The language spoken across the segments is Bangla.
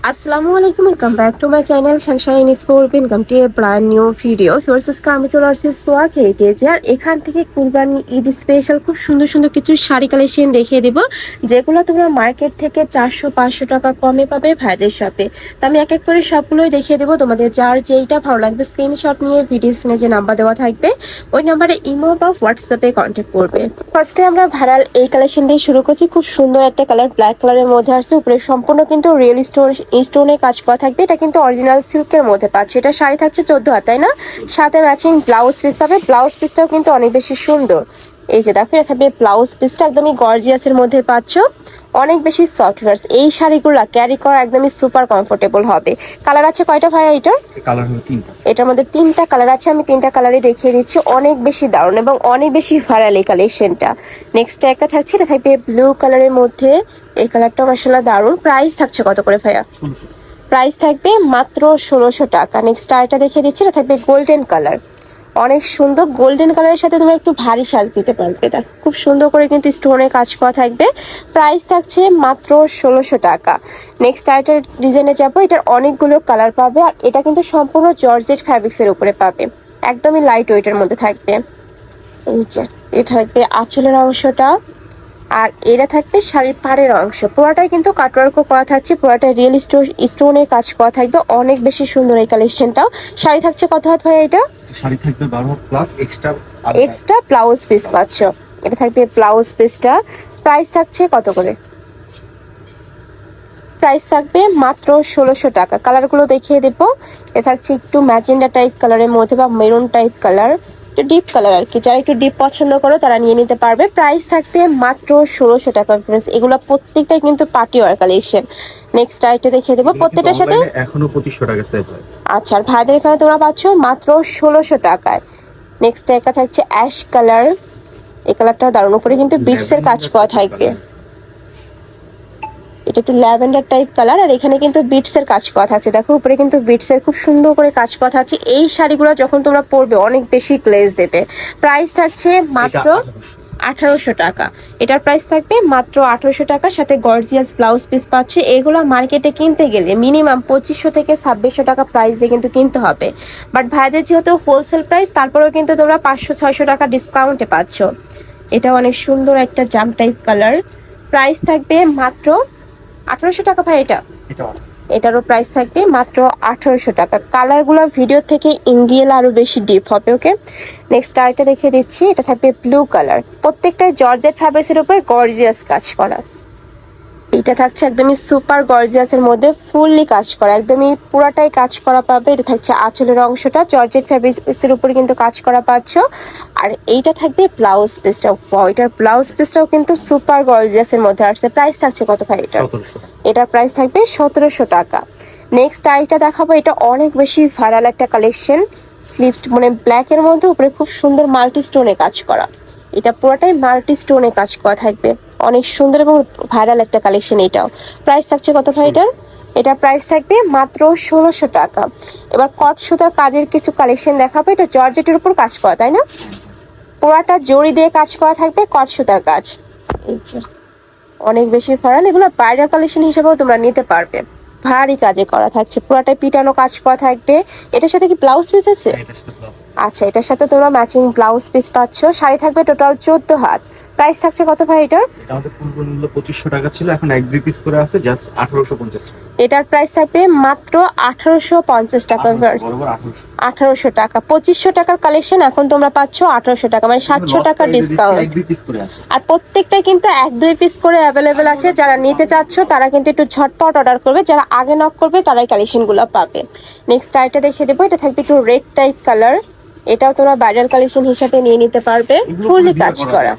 আসসালামু আলাইকুম, welcome back to my channel sunshine sport income to a brand new video. ফোর্সেসকে আমি চলে আসছি সোয়াক হেরিটেজে, আর এখান থেকে কুরবানি ঈদ স্পেশাল খুব সুন্দর সুন্দর কিছু শাড়ি কালেকশন দেখিয়ে দেবো, যেগুলো তোমরা মার্কেট থেকে 400-500 টাকা কমে পাবে ভাইদের শপে। তো আমি এক এক করে সবগুলোই দেখিয়ে দেবো, তোমাদের যার যেইটা ভালো লাগবে স্ক্রিনশট নিয়ে ভিডিও স্ক্রিনে যে নাম্বার দেওয়া থাকবে ওই নাম্বারে ইমো বা হোয়াটসঅ্যাপে কন্ট্যাক্ট করবে। ফার্স্টে আমরা ভাইরাল এই কালেকশন দিয়ে শুরু করছি। খুব সুন্দর একটা কালার, ব্ল্যাক কালারের মধ্যে আসছে, উপরে সম্পূর্ণ কিন্তু রিয়েল স্টোনে কাজ করা থাকবে। এটা কিন্তু অরিজিনাল সিল্কের মধ্যে পাচ্ছে। এটা শাড়ি থাকছে 14 হাত, তাই না? সাথে ম্যাচিং ব্লাউজ পিস পাবে। ব্লাউজ পিসটাও কিন্তু অনেক বেশি সুন্দর। এই যে দেখো, এটা থাকবে ব্লাউজ পিসটা একদমই গর্জিয়াসের মধ্যে পাচ্ছ, অনেক বেশি সফটওয়্যার। এই শাড়িগুলো ক্যারি করা একদমই সুপার কমফোর্টেবল হবে। কালার আছে কয়টা ভাইয়া? এটা কালার হলো তিনটা। এটার মধ্যে 3টা কালার আছে, আমি 3টা কালারই দেখিয়ে দিচ্ছি। অনেক বেশি দারুণ এবং অনেক বেশি ভাইরাল এই কালেকশনটা। নেক্সট একটা থাকছে, এটা থাকবে ব্লু কালারের মধ্যে। এই কালারটা মাশাআল্লাহ দারুণ। প্রাইস থাকছে কত করে ভাইয়া? 1600। প্রাইস থাকবে মাত্র 1600 টাকা। নেক্সট আরেকটা দেখিয়ে দিচ্ছি, এটা থাকবে গোল্ডেন কালার, অনেক সুন্দর। গোল্ডেন কালারের সাথে তুমি একটু ভারী সাজ দিতে পারবে। এটা খুব সুন্দর করে কিন্তু স্টোনে কাজ করা থাকবে। প্রাইস থাকছে মাত্র 1600 টাকা। নেক্সট আরেকটা ডিজাইনে যাবো, এটার অনেকগুলো কালার পাবে, আর এটা কিন্তু সম্পূর্ণ জর্জেট ফ্যাব্রিক্সের উপরে পাবে, একদমই লাইট ওয়েটের মধ্যে থাকবে। এই যে এটা থাকবে আঁচলের অংশটা, আর এটা থাকবে শাড়ির পাড়ের অংশ। পুরোটাই কিন্তু কাটওয়ার্ক করা থাকছে, পুরোটা রিয়েল স্টোনের কাজ করা থাকবে। অনেক বেশি সুন্দর এই কালেকশনটাও। শাড়ি থাকছে কত হাত ভাই? এটা শাড়ি থাকবে 12 had plus extra blouse piece পাচ্ছ। এটা থাকবে ব্লাউজ পিসটা। প্রাইস থাকছে কত করে? প্রাইস থাকবে মাত্র 1600 টাকা। কালারগুলো দেখিয়ে দেবো। এ থাকছে একটু ম্যাজেন্ডা টাইপ কালারের মধ্যে বা মেরুন টাইপ কালার, একটু ডিপ কালার আর কি। যারা একটু ডিপ পছন্দ করো তারা নিয়ে নিতে পারবে। প্রাইস থাকবে মাত্র 1600 টাকা। ফ্রেন্ডস, এগুলো প্রত্যেকটাই কিন্তু পার্টি ওয়ার কালেকশন। নেক্সট আইটে দেখিয়ে দেবো প্রত্যেকটার সাথে। এখনো 2500 টাকা সেল হয়। আচ্ছা, আর ভাইদের এখানে তোমরা পাচ্ছ মাত্র 1600 টাকায়। নেক্সট একটা থাকছে অ্যাশ কালার। এই কালারটা দারুণ, উপরে কিন্তু বিটসের কাজ করা থাকবে। এটা একটু ল্যাভেন্ডার টাইপ কালার, আর এখানে কিন্তু বিটসের কাজ করা থাকছে। দেখো উপরে কিন্তু বিটসের খুব সুন্দর করে কাজ করা থাকছে। এই শাড়িগুলো যখন তোমরা পরবে অনেক বেশি গ্লেজ দেবে। প্রাইস থাকছে মাত্র 1800 টাকা। এটার প্রাইস থাকবে মাত্র 1800 টাকা, সাথে গর্জিয়াস ব্লাউজ পিস পাচ্ছে। এগুলো মার্কেটে কিনতে গেলে মিনিমাম 2500 থেকে 2600 টাকা প্রাইস দিয়ে কিন্তু কিনতে হবে। বাট ভাইদের যেহেতু হোলসেল প্রাইস, তারপরেও কিন্তু তোমরা 500-600 টাকা ডিসকাউন্টে পাচ্ছ। এটা অনেক সুন্দর একটা জাম টাইপ কালার। প্রাইস থাকবে মাত্র 1800 টাকা ভাই। এটারও প্রাইস থাকবে মাত্র 1800 টাকা। কালারগুলো ভিডিও থেকে ইন রিয়েল আরো বেশি ডিপ হবে। ওকে, নেক্সট আরেকটা দেখিয়ে দিচ্ছি। এটা থাকবে ব্লু কালার, প্রত্যেকটাই জর্জেট ফ্যাব্রিক্সের উপর গর্জিয়াস কাজ করা। এটা থাকছে একদমই সুপার গর্জিয়াসের মধ্যে ফুললি কাজ করা, একদমই পুরাটাই কাজ করা পাবে। এটা থাকছে আঁচলের অংশটা, জর্জেট ফ্যাব্রিক্সের উপরে কিন্তু কাজ করা পাচ্ছ। আর এইটা থাকবে ব্লাউজ পিসটা। এটার ব্লাউজ পিসটাও কিন্তু সুপার গর্জিয়াসের মধ্যে আসছে। প্রাইস থাকছে কত ভাই? এটার প্রাইস থাকবে 1700 টাকা। নেক্সট আইটা দেখাবো, এটা অনেক বেশি ভাইরাল একটা কালেকশন। স্লিভস মানে ব্ল্যাকের মধ্যে উপরে খুব সুন্দর মাল্টি স্টোনে কাজ করা। এটা পুরোটাই মাল্টি স্টোনে কাজ করা থাকবে, অনেক সুন্দর এবং ভাইরাল একটা কালেকশন। এটাও প্রাইস থাকছে কত ভাই? এটার প্রাইস থাকবে মাত্র 1600 টাকা। এবার কট সুতার কাজের কিছু কালেকশন দেখাবো। এটা জর্জেটের উপর কাজ করা, তাই না? পুরাটা জড়ি দিয়ে কাজ করা থাকবে, কট সুতার কাজ। এই যে অনেক বেশি ভাইরাল, এগুলো বাইরের কালেকশন হিসেবেও তোমরা নিতে পারবে। ভারী কাজে করা থাকছে, পুরাটাই পিটানো কাজ করা থাকবে। এটার সাথে কি ব্লাউজ পিস আছে? আচ্ছা, এটার সাথে তোমরা ম্যাচিং ব্লাউজ পিস পাচ্ছ। শাড়ি থাকবে টোটাল 14 হাত। প্রাইস থাকছে কত ভাই? এটার আমাদের পূর্ব মূল্য 2500 টাকা ছিল, এখন 1-2 পিস করে আছে জাস্ট 1850। এটার প্রাইস থাকবে মাত্র 1850 টাকা। 1800 টাকা। 2500 টাকার কালেকশন এখন তোমরা পাচ্ছ 1800 টাকা, মানে 700 টাকা ডিসকাউন্ট। আর প্রত্যেকটাই কিন্তু 1-2 পিস করে অ্যাভেলেবেল আছে। যারা নিতে চাচ্ছ তারা কিন্তু একটু ঝটপট অর্ডার করবে, যারা আগে নক করবে তারাই কালেকশনগুলো পাবে। নেক্সট আইটা দেখিয়ে দেবো। এটা থাকবে একটু রেড টাইপ কালার। এটাও তোমরা ভাইরাল কালেকশন হিসেবে নিয়ে নিতে পারবে। ফুললি কাজ করা,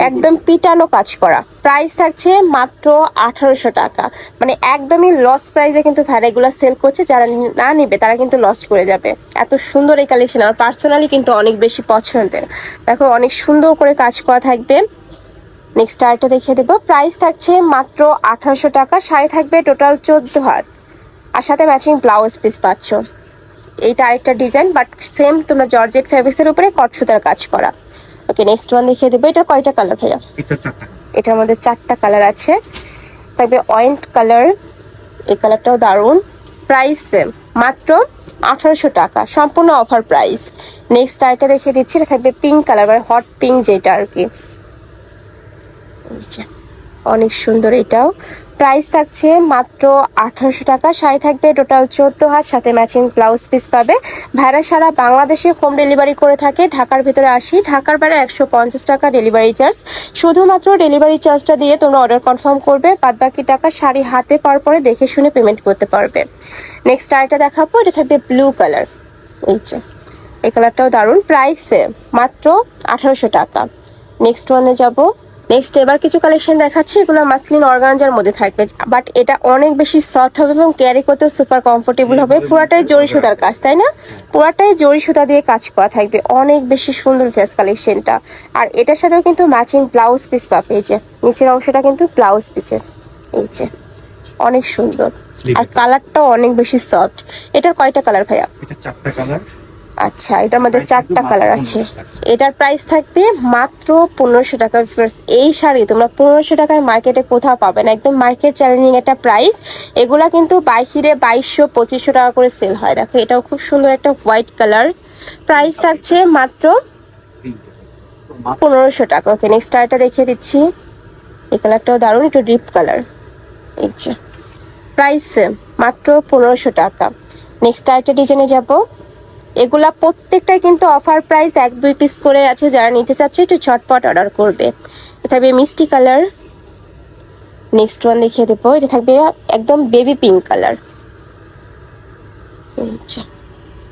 একদম পিটানো কাজ করা। প্রাইস থাকছে মাত্র 1800 টাকা, মানে একদমই লস প্রাইসে কিন্তু ভ্যারাইগুলো সেল করছে। যারা না নিবে তারা কিন্তু লস করে যাবে। এত সুন্দর এই কালেকশন আমার পার্সোনালি কিন্তু অনেক বেশি পছন্দের। দেখো অনেক সুন্দর করে কাজ করা থাকবে। নেক্সট আরেকটা দেখিয়ে দেবো। প্রাইস থাকছে মাত্র 1800 টাকা। শাড়ি থাকবে টোটাল 14 হাত, আর সাথে ম্যাচিং ব্লাউজ পিস পাচ্ছ। এইটা আরেকটা ডিজাইন, বাট সেম তোমরা জর্জেট ফ্যাব্রিক্সের উপরে কট সুতার কাজ করা। ওকে, নেক্সট ওয়ান দেখিয়ে দেবো। এটা কয়টা কালার ভাইয়া? এটার মধ্যে 4টা কালার আছে। থাকবে অয়েন্ট কালার, এই কালারটাও দারুন, প্রাইস সেম, মাত্র 1800 টাকা, সম্পূর্ণ অফার প্রাইস। নেক্সট আইটা দেখিয়ে দিচ্ছি, এটা থাকবে পিঙ্ক কালার, মানে হট পিঙ্ক যেটা আর কি, অনেক সুন্দর। এটাও প্রাইস থাকছে মাত্র 1800 টাকা। শাড়ি থাকবে টোটাল 14 হাত, সাথে ম্যাচিং ব্লাউজ পিস পাবে। ভাইরা সারা বাংলাদেশে হোম ডেলিভারি করে থাকে, ঢাকার ভিতরে 80, ঢাকার বাইরে 150 টাকা ডেলিভারি চার্জ। শুধুমাত্র ডেলিভারি চার্জটা দিয়ে তোমরা অর্ডার কনফার্ম করবে, বাদ বাকি টাকা শাড়ি হাতে পাওয়ার পরে দেখে শুনে পেমেন্ট করতে পারবে। নেক্সট আরেকটা দেখাবো, এটা থাকবে ব্লু কালার, এই কালারটাও দারুণ, প্রাইস মাত্র 1800 টাকা। নেক্সট ওয়ানে যাব। নেক্সট এবার কিছু কালেকশন দেখাচ্ছি, এগুলো মাসলিন অর্গানজার মধ্যে থাকবে, বাট এটা অনেক বেশি সফট হবে এবং ক্যারি করতেও সুপার কমফোর্টেবল হবে। পুরাটাই জরি সুতার কাজ, তাই না? পুরাটাই জরি সুতা দিয়ে কাজ করা থাকবে, অনেক বেশি সুন্দর ফেস কালেকশনটা। আর এটার সাথেও কিন্তু ম্যাচিং ব্লাউজ পিস পাবে, এই যে নিচের অংশটা কিন্তু ব্লাউজ পিসের, এই যে অনেক সুন্দর। আর কালারটাও অনেক বেশি সফট। এটার কয়টা কালার ভাইয়া? এটা 4টা কালার। আচ্ছা, এটার মধ্যে 4টা কালার আছে। এটার প্রাইস থাকবে মাত্র 1500 টাকা। এই শাড়ি তোমরা 1500 টাকায় মার্কেটে কোথাও পাবে না, একদম মার্কেট চ্যালেঞ্জিং একটা প্রাইস। এগুলা কিন্তু বাহিরে 2200-2500 টাকা করে সেল হয়। দেখো এটাও খুব সুন্দর একটা হোয়াইট কালার, প্রাইস থাকছে মাত্র 1500 টাকা। ওকে, নেক্সট আরেকটা দেখিয়ে দিচ্ছি, এই কালারটাও দারুণ, একটু ডিপ কালার, এই যে প্রাইস মাত্র 1500 টাকা। নেক্সট আরেকটা ডিজাইনে যাব। এগুলা প্রত্যেকটাই কিন্তু অফার প্রাইস, 1-2 পিস করে আছে, যারা নিতে চাচ্ছে একটু ঝটপট অর্ডার করবে। এটা থাকবে মিষ্টি কালার। নেক্সট ওয়ান দেখিয়ে দেবো, এটা থাকবে একদম বেবি পিঙ্ক কালার,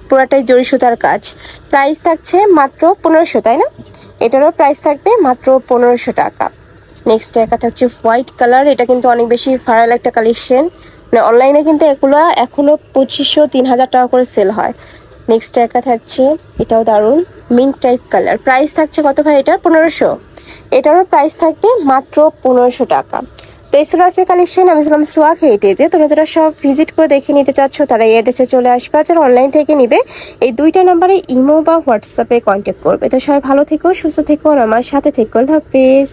পুরাটাই জরি সুতার কাজ। প্রাইস থাকছে মাত্র 1500, তাই না? এটারও প্রাইস থাকবে মাত্র 1500 টাকা। নেক্সট একটা থাকছে হোয়াইট কালার, এটা কিন্তু অনেক বেশি ভাইরাল একটা কালেকশন, মানে অনলাইনে কিন্তু এগুলো এখনো 2500-3000 টাকা করে সেল হয়। নেক্সট একটা থাকছে, এটাও দারুণ, মিন্ট টাইপ কালার, প্রাইস থাকছে কত ভাই এটা? 1500। এটারও প্রাইস থাকবে মাত্র 1500 টাকা। তো এই ছিল আজকে কালেকশন। আমি ছিলাম সোয়াক হেরিটেজে। তোমরা যারা সব ভিজিট করে দেখে নিতে চাচ্ছ তারা এই অ্যাড্রেসে চলে আসবে, আর যারা অনলাইন থেকে নিবে এই 2টা নাম্বারে ইমো বা হোয়াটসঅ্যাপে কন্ট্যাক্ট করবে। তো সবাই ভালো থেকো, সুস্থ থেকো, আর আমার সাথে থেকো। আল্লাহ হাফেজ।